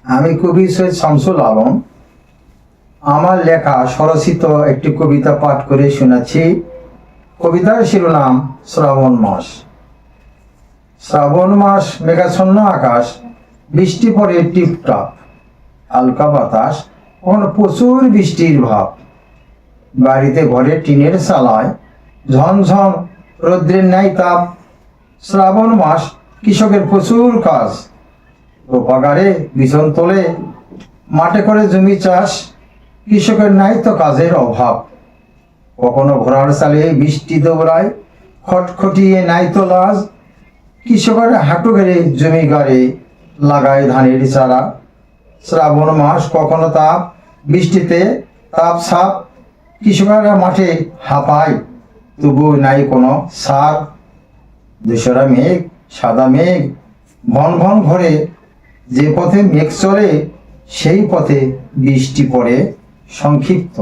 আমি কবি সৈয়দ শামসুল আলম। আমার লেখা স্বরচিত একটি কবিতা পাঠ করে শোনাচ্ছি। কবিতার শিরোনাম শ্রাবণ মাস। শ্রাবণ মাস, মেঘাচ্ছন্ন আকাশ, বৃষ্টি পড়ে টিপটাপ, হালকা বাতাস, কখনো প্রচুর বৃষ্টির ভাব। বাড়িতে ঘরে টিনের চালায় ঝনঝন রৌদ্রের ন্যায় তাপ। শ্রাবণ মাস, কৃষকের প্রচুর কাজ, রোপাগারে বিছন তোলে, মাঠে করে জমি চাষ। কৃষকের নাই তো কাজের অভাব, কখনো ঘোড়ার চালে বৃষ্টি দৌড়ায়, খটখটিয়ে নাই তো লাজ। কৃষকের হাঁটু গেড়ে জমি গাড়ে লাগায় ধানের চারা। শ্রাবণ মাস, কখনো তাপ, বৃষ্টিতে তাপ ছাপ। কৃষকেরা মাঠে হাঁপায়, তবু নাই কোনো সার। ধূসরা মেঘ, সাদা মেঘ, ঘন ঘন ঘরে, যে পথে মেঘ চলে সেই পথে বৃষ্টি পড়ে সংক্ষিপ্ত।